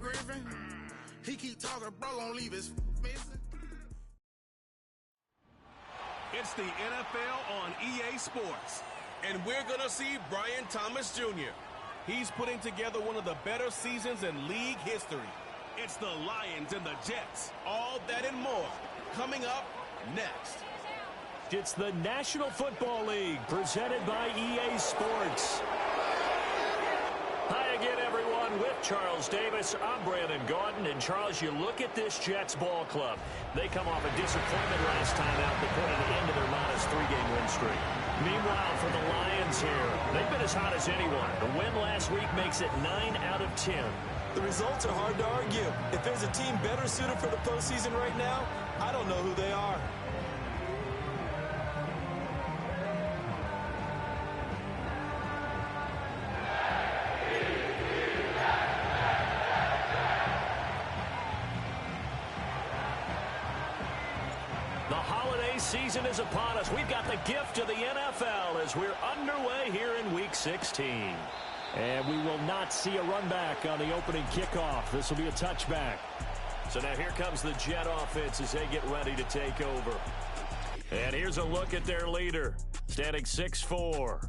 Griffin. He keep talking, bro, gon' leave his missing. It's the NFL on EA Sports, and we're going to see Brian Thomas Jr. He's putting together one of the better seasons in league history. It's the Lions and the Jets. All that and more coming up next. It's the National Football League presented by EA Sports. Hi again, everyone. With Charles Davis, I'm Brandon Gaudin. And, Charles, you look at this Jets ball club. They come off a disappointment last time out that put an end to their modest 3-game win streak. Meanwhile, for the Lions here, they've been as hot as anyone. The win last week makes it 9 out of 10. The results are hard to argue. If there's a team better suited for the postseason right now, I don't know who they are. Season is upon us. We've got the gift of the NFL as we're underway here in Week 16. And we will not see a run back on the opening kickoff. This will be a touchback. So now here comes the Jet offense as they get ready to take over. And here's a look at their leader, standing 6'4".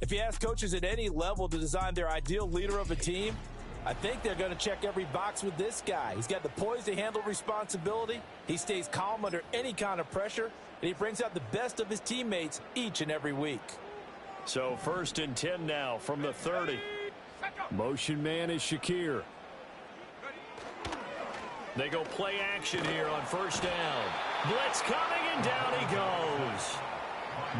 If you ask coaches at any level to design their ideal leader of a team, I think they're going to check every box with this guy. He's got the poise to handle responsibility. He stays calm under any kind of pressure, and he brings out the best of his teammates each and every week. So 1st and 10 now from the 30. Motion man is Shakir. They go play action here on 1st down. Blitz coming, and down he goes.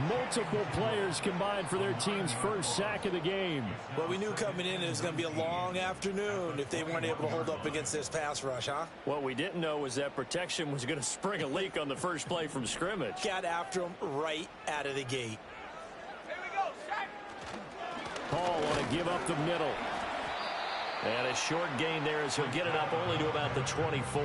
Multiple players combined for their team's first sack of the game. Well, we knew coming in it was going to be a long afternoon if they weren't able to hold up against this pass rush, huh? What we didn't know was that protection was going to spring a leak on the first play from scrimmage. Got after him right out of the gate. Here we go, Shaq. Paul want to give up the middle. And a short gain there as he'll get it up only to about the 24.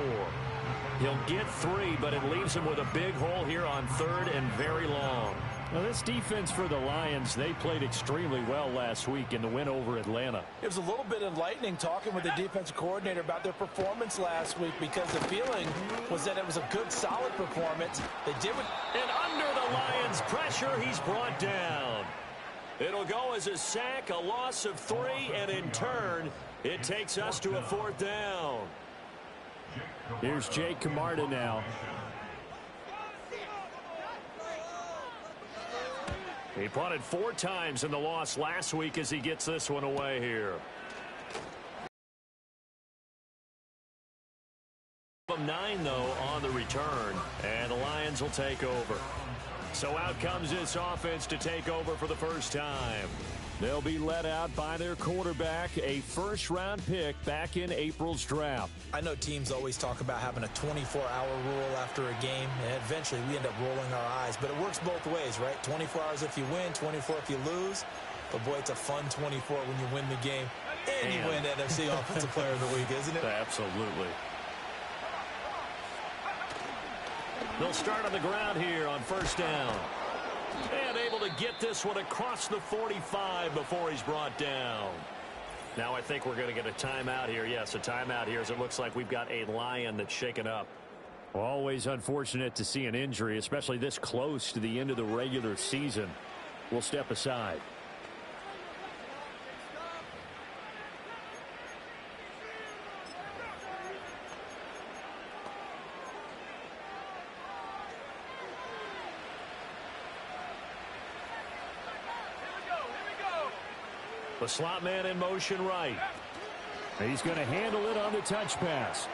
He'll get 3, but it leaves him with a big hole here on 3rd and very long. Now, this defense for the Lions, they played extremely well last week in the win over Atlanta. It was a little bit enlightening talking with the defensive coordinator about their performance last week because the feeling was that it was a good, solid performance. They did what... And under the Lions' pressure, he's brought down. It'll go as a sack, a loss of 3, and in turn, it takes us to a 4th down. Here's Jake Camarda now. He punted 4 times in the loss last week as he gets this one away here. 9, though, on the return, and the Lions will take over. So out comes this offense to take over for the first time. They'll be led out by their quarterback, a first-round pick back in April's draft. I know teams always talk about having a 24-hour rule after a game, and eventually we end up rolling our eyes. But it works both ways, right? 24 hours if you win, 24 if you lose. But, boy, it's a fun 24 when you win the game. And you win NFC Offensive Player of the Week, isn't it? Absolutely. They'll start on the ground here on 1st down. And able to get this one across the 45 before he's brought down. Now I think we're going to get a timeout here. Yes, a timeout here as it looks like we've got a Lion that's shaken up. Always unfortunate to see an injury, especially this close to the end of the regular season. We'll step aside. The slot man in motion right. He's going to handle it on the touch pass.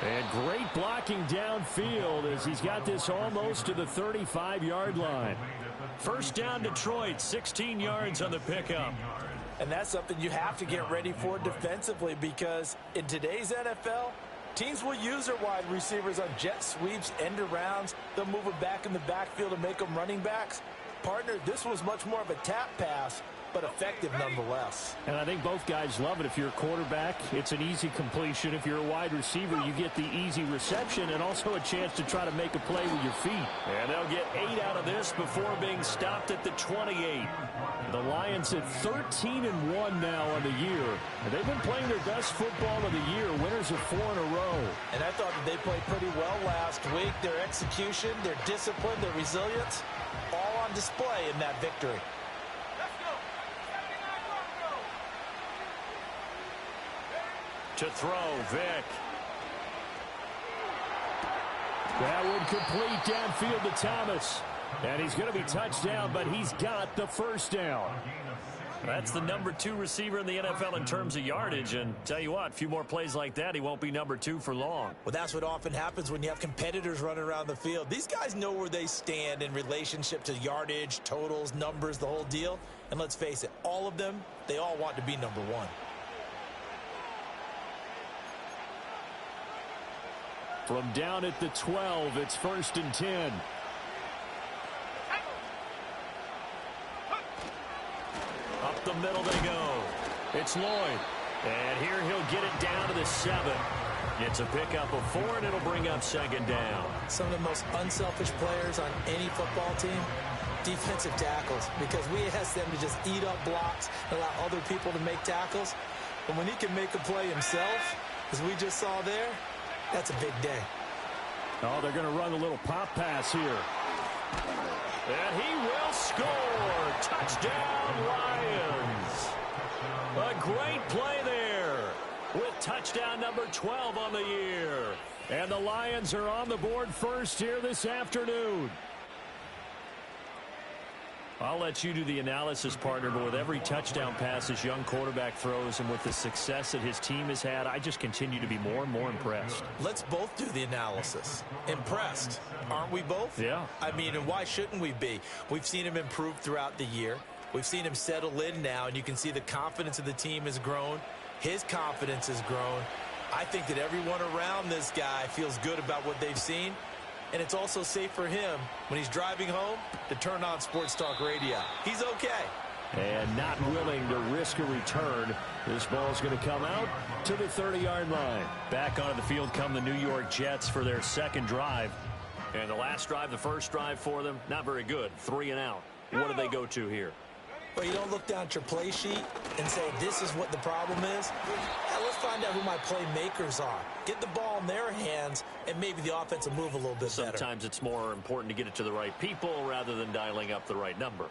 And great blocking downfield as he's got this almost to the 35-yard line. 1st down Detroit, 16 yards on the pickup. And that's something you have to get ready for defensively because in today's NFL, teams will use their wide receivers on jet sweeps, end arounds. They'll move them back in the backfield and make them running backs. Partner, this was much more of a tap pass. but effective nonetheless. And I think both guys love it. If you're a quarterback, it's an easy completion. If you're a wide receiver, you get the easy reception and also a chance to try to make a play with your feet. And they'll get 8 out of this before being stopped at the 28. The Lions at 13-1 now on the year. And they've been playing their best football of the year, winners of 4 in a row. And I thought that they played pretty well last week. Their execution, their discipline, their resilience, all on display in that victory. To throw, Vick. That would complete downfield to Thomas. And he's going to be touched down, but he's got the first down. That's the number 2 receiver in the NFL in terms of yardage. And tell you what, a few more plays like that, he won't be number 2 for long. Well, that's what often happens when you have competitors running around the field. These guys know where they stand in relationship to yardage, totals, numbers, the whole deal. And let's face it, all of them, they all want to be number 1. From down at the 12, it's 1st and 10. Up the middle they go. It's Lloyd. And here he'll get it down to the 7. It's a pickup of 4, and it'll bring up 2nd down. Some of the most unselfish players on any football team, defensive tackles, because we ask them to just eat up blocks and allow other people to make tackles. But when he can make a play himself, as we just saw there, that's a big day. Oh, they're going to run a little pop pass here. And he will score. Touchdown, Lions. A great play there with touchdown number 12 on the year. And the Lions are on the board first here this afternoon. I'll let you do the analysis, partner, but with every touchdown pass this young quarterback throws and with the success that his team has had, I just continue to be more and more impressed. Let's both do the analysis. Impressed, aren't we both? Yeah. I mean, and why shouldn't we be? We've seen him improve throughout the year. We've seen him settle in now, and you can see the confidence of the team has grown. His confidence has grown. I think that everyone around this guy feels good about what they've seen. And it's also safe for him when he's driving home to turn on Sports Talk Radio. He's okay. And not willing to risk a return. This ball's going to come out to the 30-yard line. Back onto the field come the New York Jets for their 2nd drive. And the last drive, the first drive for them, not very good. 3 and out. What do they go to here? Well, you don't look down at your play sheet and say, this is what the problem is. Now, let's find out who my playmakers are. Get the ball in their hands, and maybe the offense will move a little bit better. Sometimes it's more important to get it to the right people rather than dialing up the right number.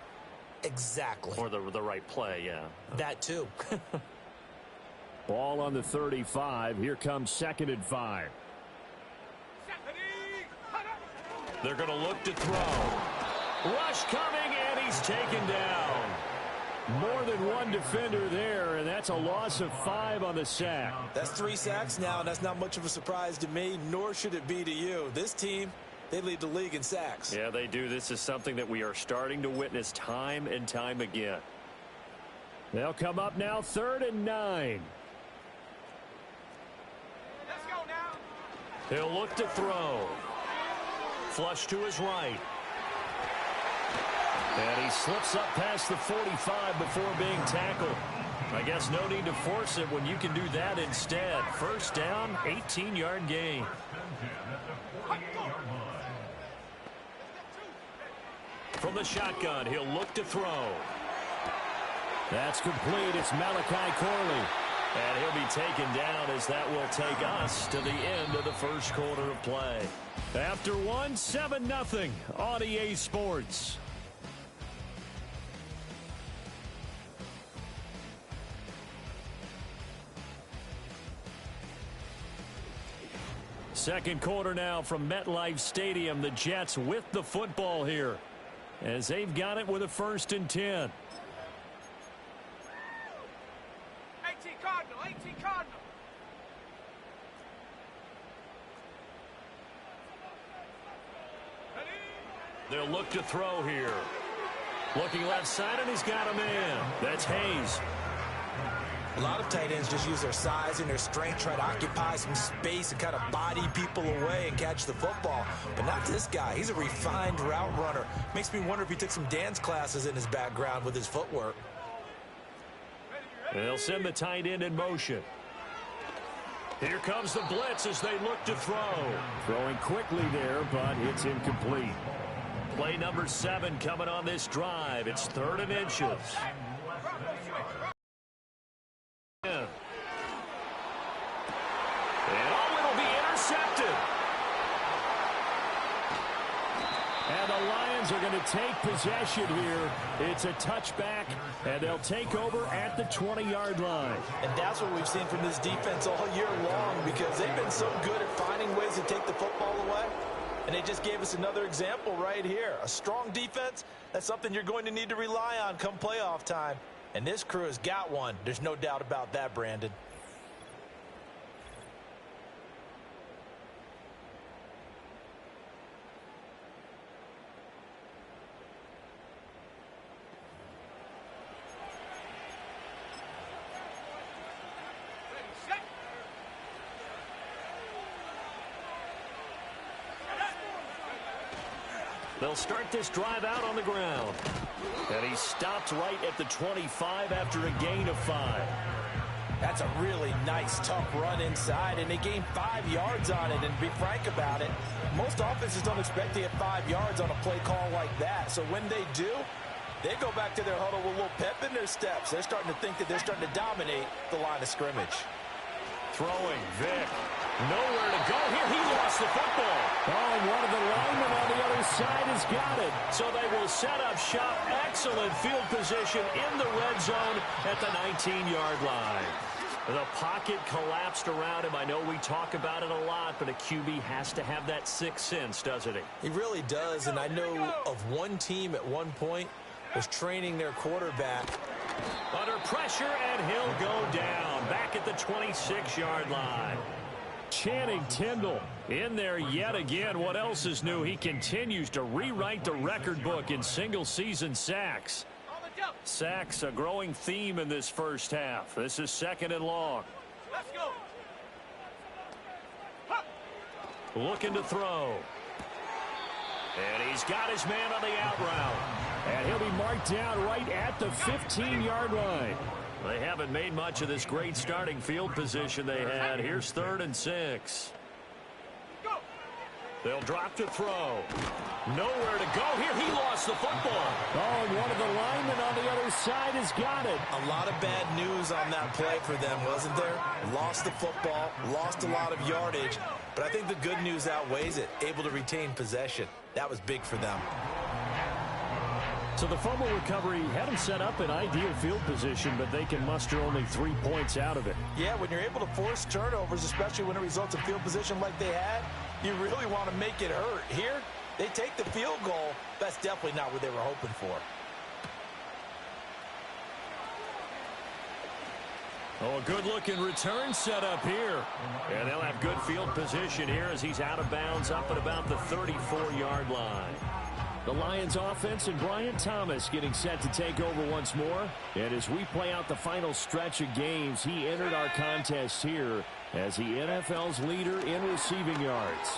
Exactly. Or the right play, yeah. That too. Ball on the 35. Here comes 2nd and 5. They're going to look to throw. Rush coming, and he's taken down. More than one defender there, and that's a loss of 5 on the sack. That's 3 sacks now, and that's not much of a surprise to me, nor should it be to you. This team, they lead the league in sacks. Yeah, they do. This is something that we are starting to witness time and time again. They'll come up now 3rd and 9. Let's go now. He'll look to throw. Flush to his right. And he slips up past the 45 before being tackled. I guess no need to force it when you can do that instead. 1st down, 18-yard gain. From the shotgun, he'll look to throw. That's complete. It's Malachi Corley. And he'll be taken down as that will take us to the end of the 1st quarter of play. After 1, 7-0 on EA Sports. Second quarter now from MetLife Stadium. The Jets with the football here as they've got it with a 1st and 10. 18 Cardinal, 18 Cardinal. They'll look to throw here. Looking left side, and he's got a man. That's Hayes. A lot of tight ends just use their size and their strength, try to occupy some space and kind of body people away and catch the football. But not this guy. He's a refined route runner. Makes me wonder if he took some dance classes in his background with his footwork. They'll send the tight end in motion. Here comes the blitz as they look to throw. Throwing quickly there, but it's incomplete. Play number 7 coming on this drive. It's 3rd and inches. And it'll be intercepted. And the Lions are going to take possession here. It's a touchback, and they'll take over at the 20-yard line. And that's what we've seen from this defense all year long, because they've been so good at finding ways to take the football away. And they just gave us another example right here. A strong defense, that's something you're going to need to rely on come playoff time. And this crew has got one. There's no doubt about that, Brandon. They'll start this drive out on the ground. And he stopped right at the 25 after a gain of 5. That's a really nice, tough run inside, and they gained 5 yards on it. And to be frank about it, most offenses don't expect to get 5 yards on a play call like that. So when they do, they go back to their huddle with a little pep in their steps. They're starting to think that they're starting to dominate the line of scrimmage. Throwing, Vic. Nowhere to go here. He lost the football. Oh, and one of the linemen on the other side has got it. So they will set up shop. Excellent field position in the red zone at the 19-yard line. The pocket collapsed around him. I know we talk about it a lot, but a QB has to have that sixth sense, doesn't he? He really does, and I know of one team at one point was training their quarterback. Under pressure, and he'll go down. Back at the 26-yard line. Channing Tindall in there yet again. What else is new? He continues to rewrite the record book in single-season sacks. Sacks, a growing theme in this first half. This is 2nd and long. Let's go. Looking to throw. And he's got his man on the out route. And he'll be marked down right at the 15-yard line. They haven't made much of this great starting field position they had. Here's 3rd and 6. They'll drop to throw. Nowhere to go here. He lost the football. Oh, and one of the linemen on the other side has got it. A lot of bad news on that play for them, wasn't there? Lost the football, lost a lot of yardage, but I think the good news outweighs it. Able to retain possession. That was big for them. So the fumble recovery had them set up in ideal field position, but they can muster only 3 points out of it. Yeah, when you're able to force turnovers, especially when it results in field position like they had, you really want to make it hurt. Here, they take the field goal. That's definitely not what they were hoping for. Oh, a good-looking return set up here. And they'll have good field position here as he's out of bounds up at about the 34-yard line. The Lions offense and Brian Thomas getting set to take over once more. And as we play out the final stretch of games, he entered our contest here as the NFL's leader in receiving yards.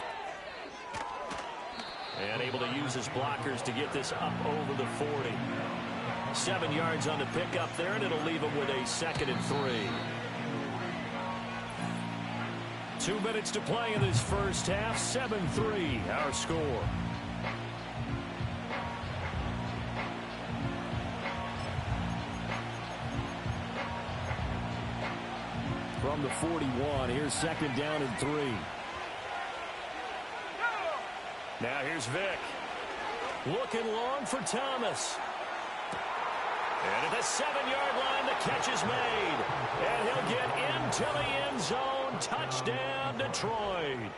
And able to use his blockers to get this up over the 40. 7 yards on the pickup there, and it'll leave him with a 2nd and 3. 2 minutes to play in this first half. 7-3, our score. From the 41, here's 2nd down and 3. Now here's Vic. Looking long for Thomas. And at the 7-yard line, the catch is made. And he'll get into the end zone. Touchdown, Detroit.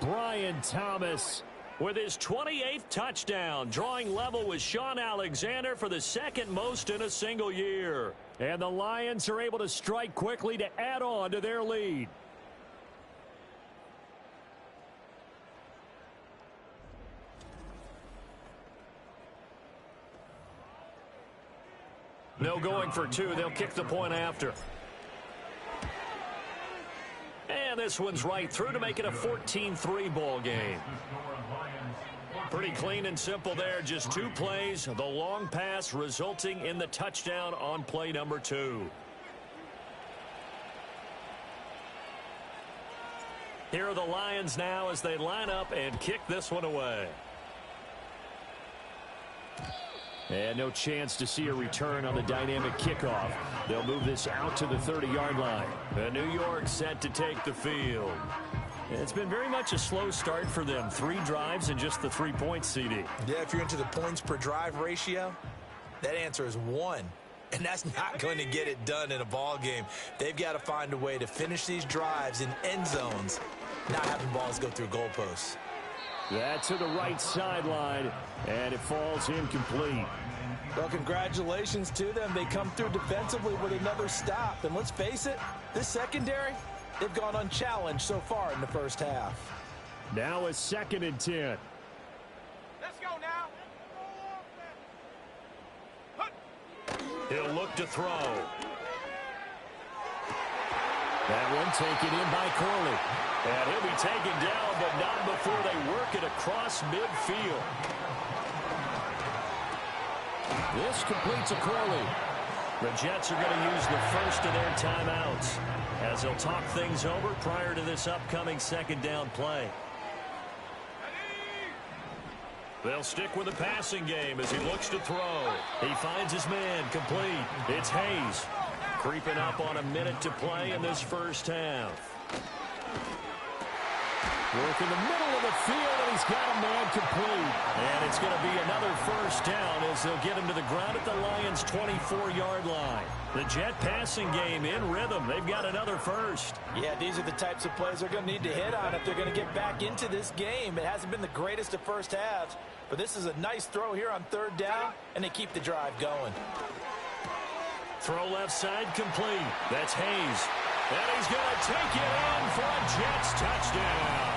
Brian Thomas with his 28th touchdown, drawing level with Sean Alexander for the 2nd most in a single year. And the Lions are able to strike quickly to add on to their lead. No going for 2. They'll kick the point after. And this one's right through to make it a 14-3 ball game. Pretty clean and simple there. Just 2 plays. The long pass resulting in the touchdown on play number 2. Here are the Lions now as they line up and kick this one away. And no chance to see a return on the dynamic kickoff. They'll move this out to the 30-yard line. And New York set to take the field. It's been very much a slow start for them. 3 drives and just the 3 points, CD. Yeah, if you're into the points per drive ratio, that answer is 1. And that's not going to get it done in a ball game. They've got to find a way to finish these drives in end zones, not having balls go through goalposts. That to the right sideline, and it falls incomplete. Well, congratulations to them. They come through defensively with another stop. And let's face it, this secondary, they've gone unchallenged so far in the first half. Now a 2nd and 10. Let's go now. He'll look to throw. That one taken in by Corley. And he'll be taken down, but not before they work it across midfield. This completes a Corley. The Jets are going to use the first of their timeouts as they'll talk things over prior to this upcoming 2nd down play. They'll stick with the passing game as he looks to throw. He finds his man complete. It's Hayes. Creeping up on a minute to play in this first half. Work in the middle of the field, and he's got a man complete. And it's going to be another first down as they'll get him to the ground at the Lions' 24-yard line. The Jet passing game in rhythm. They've got another first. Yeah, these are the types of plays they're going to need to hit on if they're going to get back into this game. It hasn't been the greatest of first halves, but this is a nice throw here on 3rd down, and they keep the drive going. Throw left side complete. That's Hayes. And he's going to take it in for a Jets touchdown.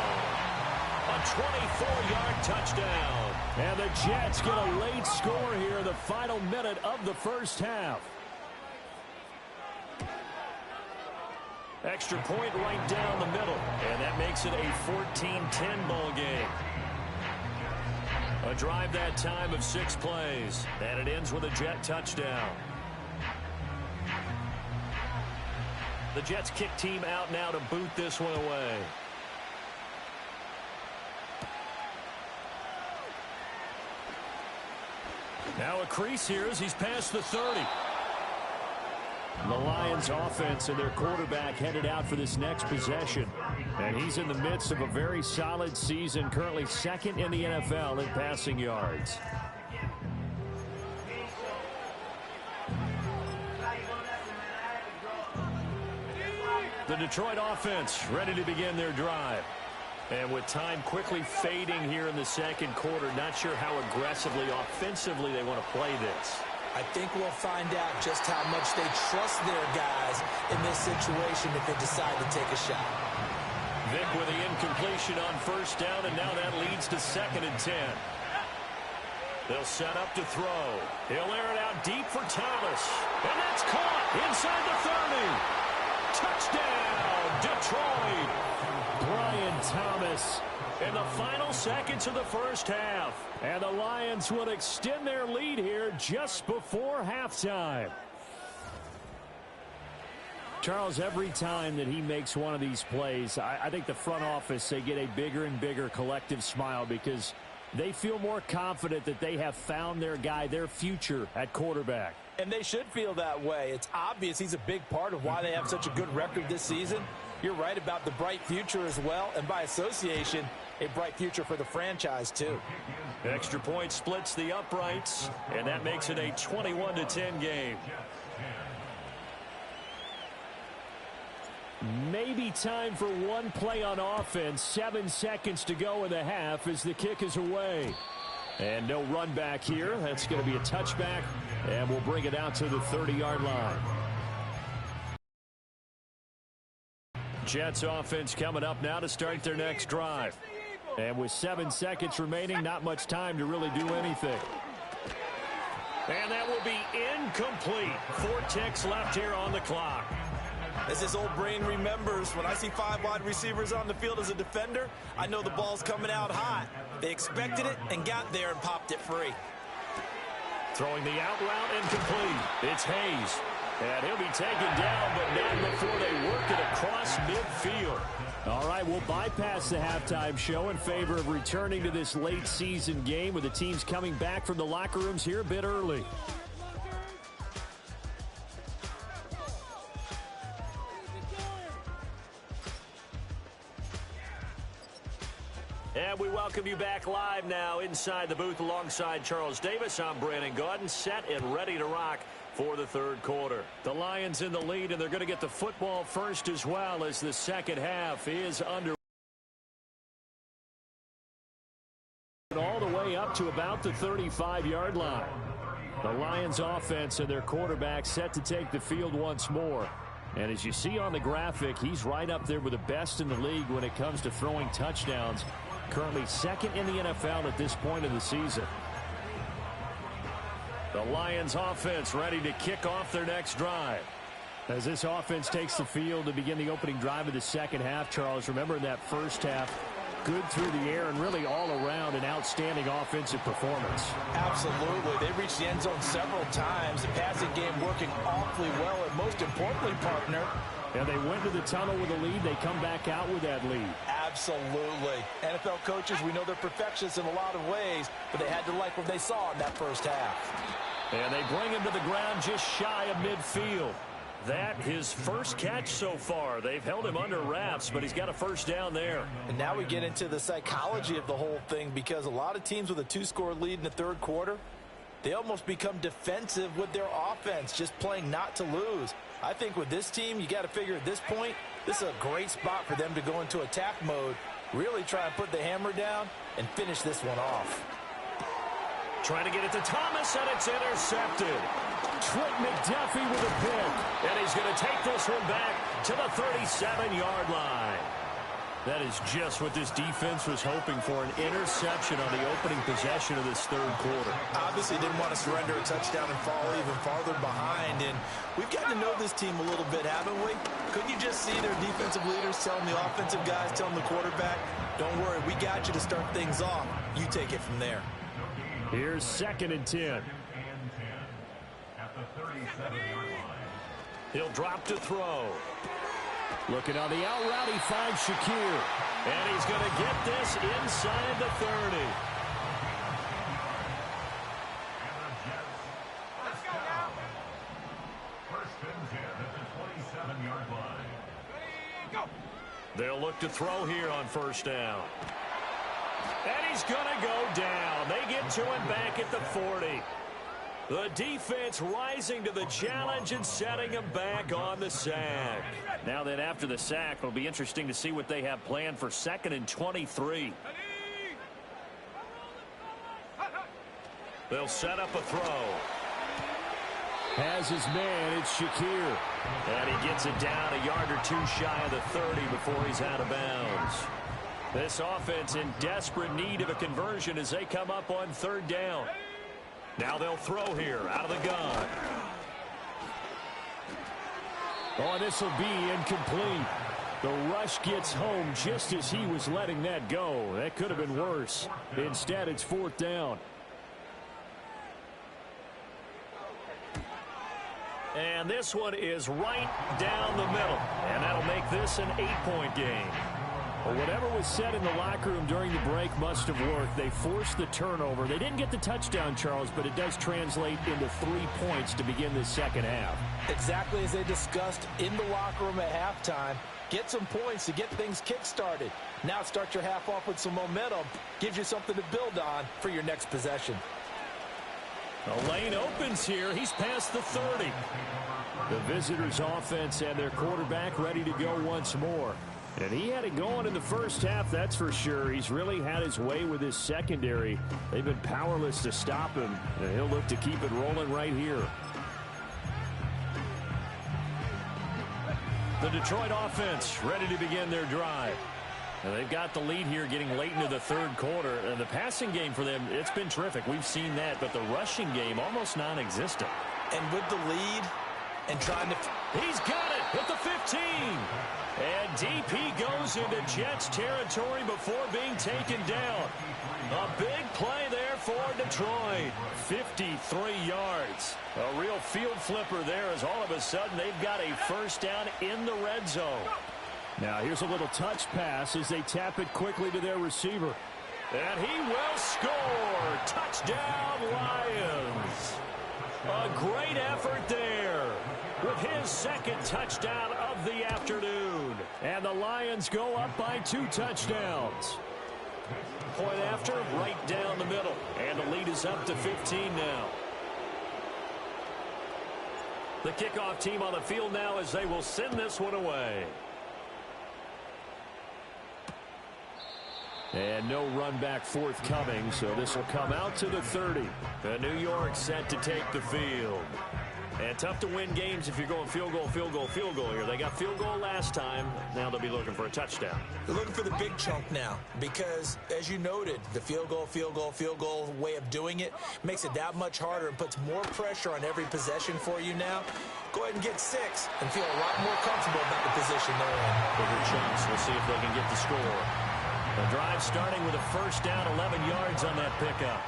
A 24-yard touchdown. And the Jets get a late score here in the final minute of the first half. Extra point right down the middle. And that makes it a 14-10 ball game. A drive that time of 6 plays. And it ends with a Jet touchdown. The Jets kick team out now to boot this one away. Now a crease here as he's past the 30. The Lions offense and their quarterback headed out for this next possession. And he's in the midst of a very solid season, currently 2nd in the NFL in passing yards. The Detroit offense ready to begin their drive. And with time quickly fading here in the 2nd quarter, not sure how aggressively, offensively they want to play this. I think we'll find out just how much they trust their guys in this situation if they decide to take a shot. Vick with the incompletion on 1st down, and now that leads to 2nd and 10. They'll set up to throw. He'll air it out deep for Thomas. And that's caught inside the 30. Touchdown, Detroit. Brian Thomas in the final seconds of the first half. And the Lions will extend their lead here just before halftime. Charles, every time that he makes one of these plays, I think the front office, they get a bigger and bigger collective smile because they feel more confident that they have found their guy, their future at quarterback. And they should feel that way. It's obvious he's a big part of why they have such a good record this season. You're right about the bright future as well, and by association, a bright future for the franchise too. Extra point splits the uprights, and that makes it a 21-10 game. Maybe time for one play on offense. 7 seconds to go in the half as the kick is away. And no run back here. That's going to be a touchback, and we'll bring it out to the 30-yard line. Jets offense coming up now to start their next drive. And with 7 seconds remaining, not much time to really do anything. And that will be incomplete. 4 ticks left here on the clock. As his old brain remembers, when I see 5 wide receivers on the field as a defender, I know the ball's coming out hot. They expected it and got there and popped it free. Throwing the out route incomplete. It's Hayes. And he'll be taken down, but not before they work it across midfield. All right, we'll bypass the halftime show in favor of returning to this late season game with the teams coming back from the locker rooms here a bit early. And we welcome you back live now inside the booth alongside Charles Davis. I'm Brandon Gaudin, set and ready to rock for the third quarter. The Lions in the lead, and they're going to get the football first as well as the second half is under. All the way up to about the 35-yard line. The Lions offense and their quarterback set to take the field once more. And as you see on the graphic, he's right up there with the best in the league when it comes to throwing touchdowns. Currently second in the NFL at this point of the season. The Lions offense ready to kick off their next drive. As this offense takes the field to begin the opening drive of the second half, Charles, remember in that first half, good through the air and really all around an outstanding offensive performance. Absolutely. They reached the end zone several times. The passing game working awfully well, and most importantly, partner. And they went to the tunnel with a lead. They come back out with that lead. Absolutely. NFL coaches, we know they're perfectionists in a lot of ways, but they had to like what they saw in that first half. And they bring him to the ground just shy of midfield. That his first catch so far. They've held him under wraps, but he's got a first down there. And now we get into the psychology of the whole thing, because a lot of teams with a two-score lead in the third quarter, they almost become defensive with their offense, just playing not to lose. I think with this team, you got to figure at this point, this is a great spot for them to go into attack mode, really try and put the hammer down and finish this one off. Trying to get it to Thomas, and it's intercepted. Trent McDuffie with a pick, and he's going to take this one back to the 37-yard line. That is just what this defense was hoping for, an interception on the opening possession of this third quarter. Obviously didn't want to surrender a touchdown and fall even farther behind, and we've gotten to know this team a little bit, haven't we? Couldn't you just see their defensive leaders telling the offensive guys, telling the quarterback, don't worry, we got you to start things off. You take it from there. Here's 2nd and 10. He'll drop to throw. Looking on the out route, he finds Shakir. And he's going to get this inside the 30. Let's go now. First and 10 at the 27-yard line. Ready, go. They'll look to throw here on first down. And he's going to go down. They get to him back at the 40. The defense rising to the challenge and setting him back on the sack. Now then, after the sack, it'll be interesting to see what they have planned for 2nd and 23. They'll set up a throw. Has his man, it's Shakir. And he gets it down a yard or two shy of the 30 before he's out of bounds. This offense in desperate need of a conversion as they come up on 3rd down. Now they'll throw here out of the gun. Oh, this will be incomplete. The rush gets home just as he was letting that go. That could have been worse. Instead, it's 4th down. And this one is right down the middle. And that'll make this an 8-point game. Well, whatever was said in the locker room during the break must have worked. They forced the turnover. They didn't get the touchdown, Charles, but it does translate into 3 points to begin this second half. Exactly as they discussed in the locker room at halftime. Get some points to get things kick-started. Now start your half off with some momentum. Gives you something to build on for your next possession. The lane opens here. He's past the 30. The visitors' offense and their quarterback ready to go once more. And he had it going in the first half, that's for sure. He's really had his way with his secondary. They've been powerless to stop him, and he'll look to keep it rolling right here. The Detroit offense ready to begin their drive. And they've got the lead here getting late into the third quarter. And the passing game for them, it's been terrific. We've seen that, but the rushing game almost non-existent. And with the lead and trying to... He's got it at the 15. And DP goes into Jets territory before being taken down. A big play there for Detroit. 53 yards. A real field flipper there as all of a sudden they've got a first down in the red zone. Now here's a little touch pass as they tap it quickly to their receiver. And he will score. Touchdown, Lions. A great effort there with his second touchdown of the afternoon. And the Lions go up by 2 touchdowns. Point after, right down the middle. And the lead is up to 15 now. The kickoff team on the field now as they will send this one away. And no run back forthcoming, so this will come out to the 30. The New York set to take the field. And tough to win games if you're going field goal, field goal, field goal here. They got field goal last time. Now they'll be looking for a touchdown. They're looking for the big chunk now because, as you noted, the field goal way of doing it makes it that much harder and puts more pressure on every possession for you now. Go ahead and get 6 and feel a lot more comfortable about the position they're in. Bigger chunks. We'll see if they can get the score. The drive starting with a first down, 11 yards on that pickup.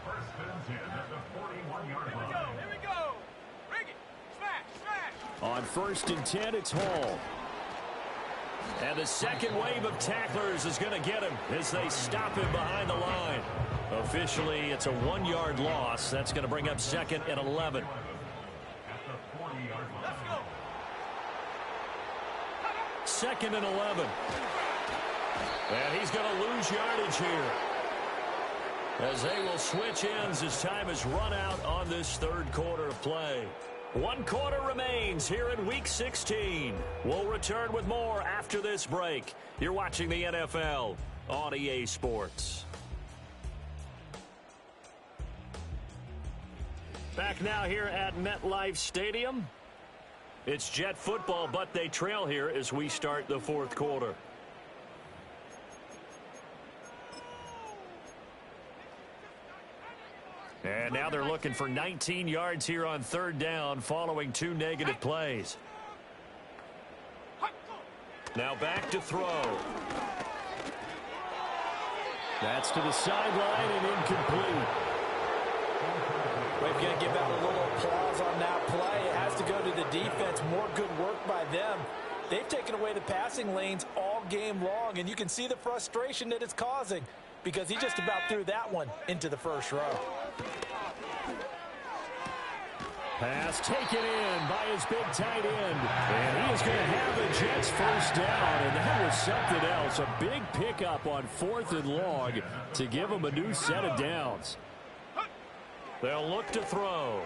First and 10 at the 41-yard line. Here we go. Bring it. Smash. On first and 10, it's Hall. And the second wave of tacklers is going to get him as they stop him behind the line. Officially, it's a 1-yard loss. That's going to bring up second and 11. At the 40-yard line. Let's go. Second and 11. And he's going to lose yardage here as they will switch ends as time is run out on this third quarter of play. 1 quarter remains here in Week 16. We'll return with more after this break. You're watching the NFL on EA Sports. Back now here at MetLife Stadium. It's Jet football, but they trail here as we start the fourth quarter. And now they're looking for 19 yards here on third down following 2 negative plays. Now back to throw. That's to the sideline and incomplete. We're going to give out a little applause on that play. It has to go to the defense. More good work by them. They've taken away the passing lanes all game long, and you can see the frustration that it's causing because he just about threw that one into the first row. Pass taken in by his big tight end. And he is going to have the Jets first down. And that was something else. A big pickup on 4th and long to give them a new set of downs. They'll look to throw.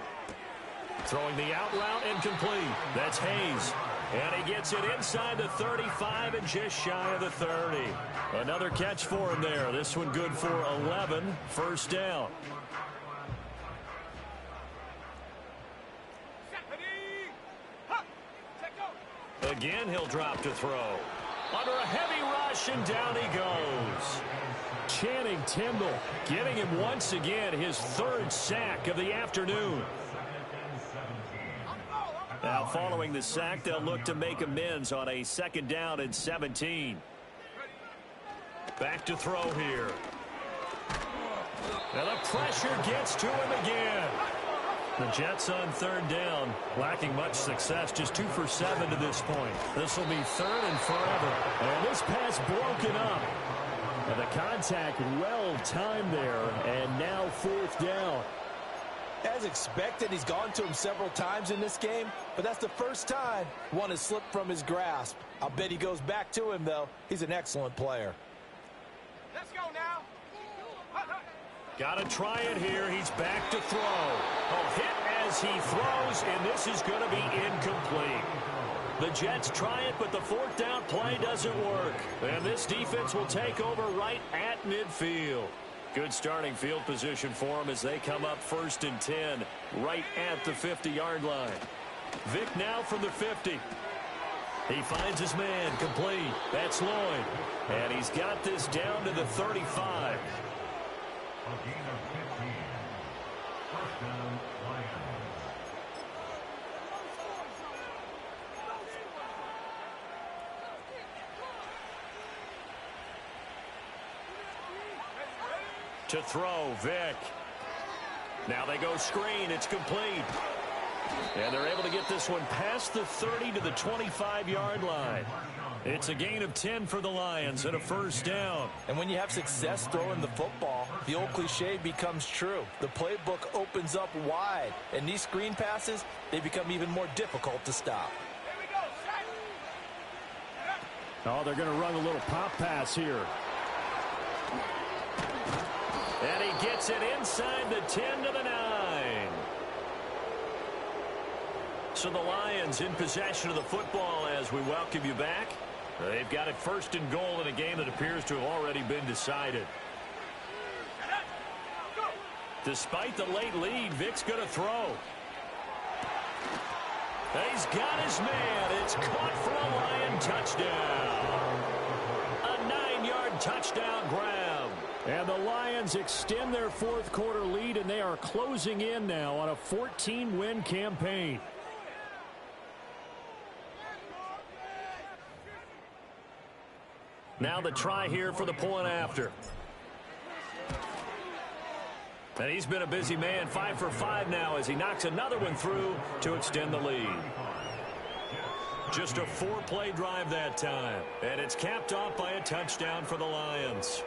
Throwing the out route incomplete. That's Hayes. And he gets it inside the 35 and just shy of the 30. Another catch for him there. This one good for 11. First down. Again, he'll drop to throw. Under a heavy rush, and down he goes. Channing Tindall getting him once again his 3rd sack of the afternoon. Now following the sack, they'll look to make amends on a 2nd down and 17. Back to throw here. Now the pressure gets to him again. The Jets on 3rd down, lacking much success, just 2 for 7 to this point. This will be 3rd and forever. And this pass broken up. And the contact well timed there, and now 4th down. As expected, he's gone to him several times in this game, but that's the first time one has slipped from his grasp. I'll bet he goes back to him, though. He's an excellent player. Let's go now. Got to try it here. He's back to throw. Oh, hit as he throws, and this is going to be incomplete. The Jets try it, but the 4th down play doesn't work. And this defense will take over right at midfield. Good starting field position for them as they come up 1st and 10, right at the 50-yard line. Vick now from the 50. He finds his man complete. That's Lloyd. And he's got this down to the 35. A gain of 15. First down, Lions. To throw, Vick. Now they go screen. It's complete. And they're able to get this one past the 30 to the 25-yard line. It's a gain of 10 for the Lions and a first down. And when you have success throwing the football, the old cliche becomes true. The playbook opens up wide, and these screen passes, they become even more difficult to stop. Oh, they're going to run a little pop pass here. And he gets it inside the 10 to the 9. So the Lions in possession of the football as we welcome you back. They've got it first and goal in a game that appears to have already been decided. Despite the late lead, Vic's going to throw. He's got his man. It's caught for a Lion touchdown. A 9-yard touchdown grab. And the Lions extend their fourth quarter lead, and they are closing in now on a 14-win campaign. Now the try here for the point after. And he's been a busy man, 5 for 5 now as he knocks another one through to extend the lead. Just a 4-play drive that time. And it's capped off by a touchdown for the Lions.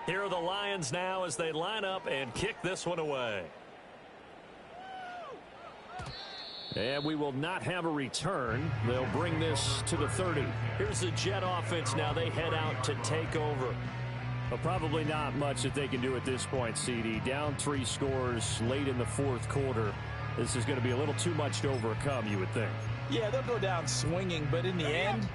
Here are the Lions now as they line up and kick this one away. And we will not have a return. They'll bring this to the 30. Here's the Jet offense now. They head out to take over. Well, probably not much that they can do at this point, CD. Down 3 scores late in the fourth quarter. This is going to be a little too much to overcome, you would think. Yeah, they'll go down swinging, but in the end,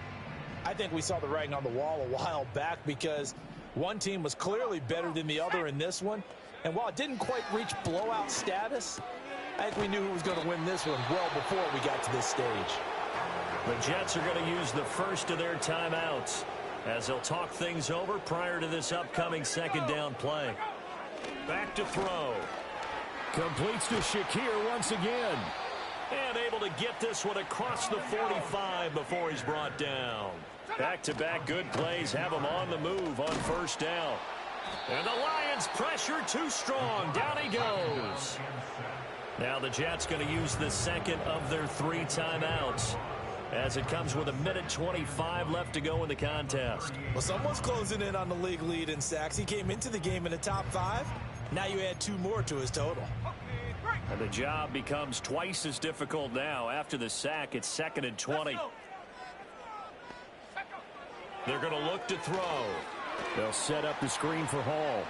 I think we saw the writing on the wall a while back because one team was clearly better than the other in this one. And while it didn't quite reach blowout status, I think we knew who was going to win this one well before we got to this stage. The Jets are going to use the first of their timeouts as they'll talk things over prior to this upcoming second down play. Back to throw. Completes to Shakir once again. And able to get this one across the 45 before he's brought down. Back-to-back good plays have him on the move on first down. And the Lions pressure too strong. Down he goes. Now the Jets going to use the second of their 3 timeouts as it comes with 1:25 left to go in the contest. Well, someone's closing in on the league lead in sacks. He came into the game in the top 5. Now you add 2 more to his total. And the job becomes twice as difficult now. After the sack, it's 2nd and 20. They're going to look to throw. They'll set up the screen for Hall.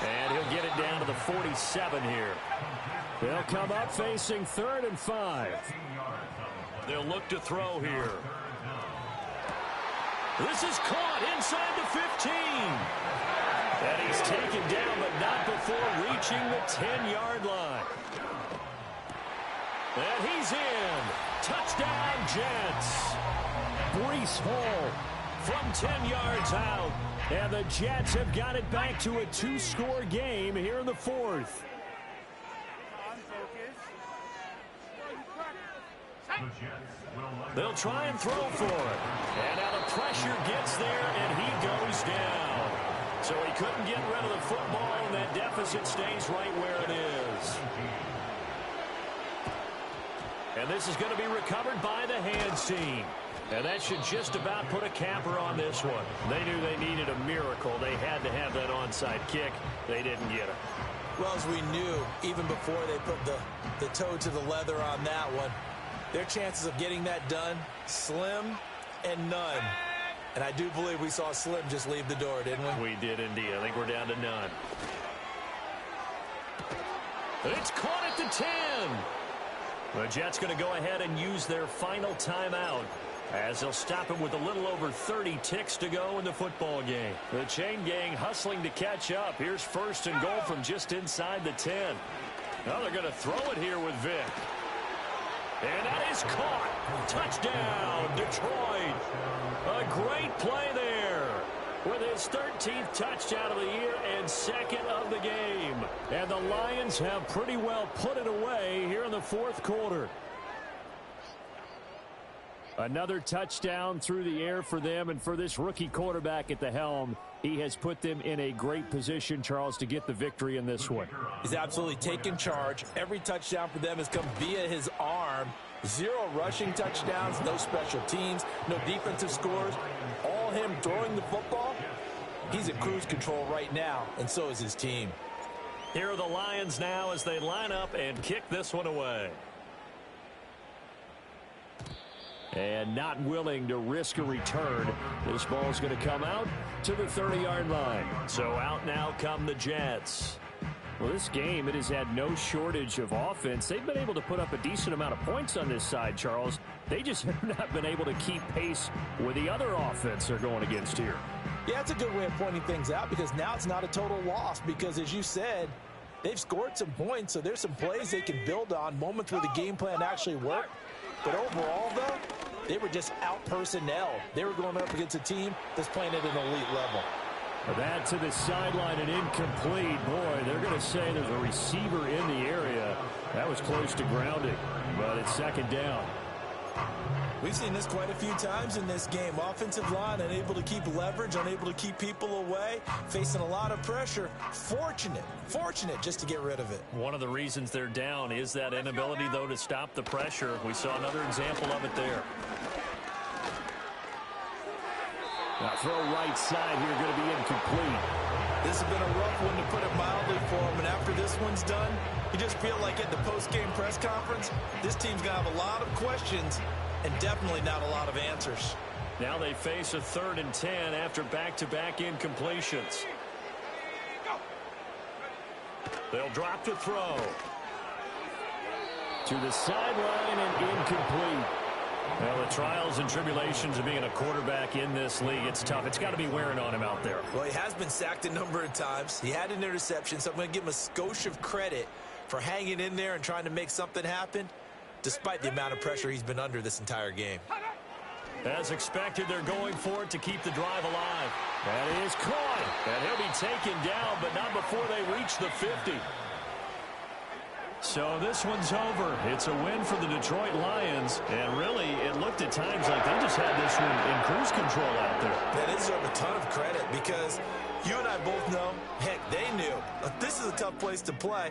And he'll get it down to the 47 here. They'll come up facing 3rd and 5. They'll look to throw here. This is caught inside the 15. And he's taken down, but not before reaching the 10-yard line. And he's in. Touchdown, Jets. Breece Hall from 10 yards out. And the Jets have got it back to a 2-score game here in the 4th. They'll try and throw for it. And now the pressure gets there, and he goes down. So he couldn't get rid of the football, and that deficit stays right where it is. And this is going to be recovered by the hands team. And that should just about put a capper on this one. They knew they needed a miracle. They had to have that onside kick. They didn't get it. Well, as we knew, even before they put the toe to the leather on that one, their chances of getting that done, slim and none. And I do believe we saw Slim just leave the door, didn't we? We did indeed. I think we're down to none. It's caught at the 10. The Jets going to go ahead and use their final timeout as they'll stop him with a little over 30 ticks to go in the football game. The chain gang hustling to catch up. Here's 1st and goal from just inside the 10. Now they're going to throw it here with Vic. And that is caught. Touchdown, Detroit. A great play there with his 13th touchdown of the year and 2nd of the game. And the Lions have pretty well put it away here in the 4th quarter. Another touchdown through the air for them, and for this rookie quarterback at the helm, he has put them in a great position, Charles, to get the victory in this one. He's absolutely taken charge. Every touchdown for them has come via his arm. 0 rushing touchdowns, no special teams, no defensive scores. All him throwing the football. He's in cruise control right now, and so is his team. Here are the Lions now as they line up and kick this one away. And not willing to risk a return. This ball's going to come out to the 30-yard line. So out now come the Jets. Well, this game, it has had no shortage of offense. They've been able to put up a decent amount of points on this side, Charles. They just have not been able to keep pace with the other offense they're going against here. Yeah, it's a good way of pointing things out because now it's not a total loss because, as you said, they've scored some points, so there's some plays they can build on, moments where the game plan actually worked. But overall, though, they were just out-personnel. They were going up against a team that's playing at an elite level. That to the sideline and incomplete. Boy, they're going to say there's a receiver in the area. That was close to grounding, but it's second down. We've seen this quite a few times in this game. Offensive line unable to keep leverage, unable to keep people away, facing a lot of pressure. Fortunate just to get rid of it. One of the reasons they're down is that inability, though, to stop the pressure. We saw another example of it there. Now throw right side here, going to be incomplete. This has been a rough one, to put it mildly, for him. And after this one's done, you just feel like at the post-game press conference, this team's going to have a lot of questions and definitely not a lot of answers. Now they face a 3rd and 10 after back-to-back incompletions. They'll drop to throw. To the sideline and incomplete. Well, the trials and tribulations of being a quarterback in this league, it's tough. It's got to be wearing on him out there. Well, he has been sacked a number of times. He had an interception, so I'm going to give him a skosh of credit for hanging in there and trying to make something happen, despite the amount of pressure he's been under this entire game. As expected, they're going for it to keep the drive alive. That is caught. And he'll be taken down, but not before they reach the 50. So this one's over. It's a win for the Detroit Lions. And really, it looked at times like they just had this one in cruise control out there. They deserve a ton of credit because you and I both know, heck, they knew. This is a tough place to play.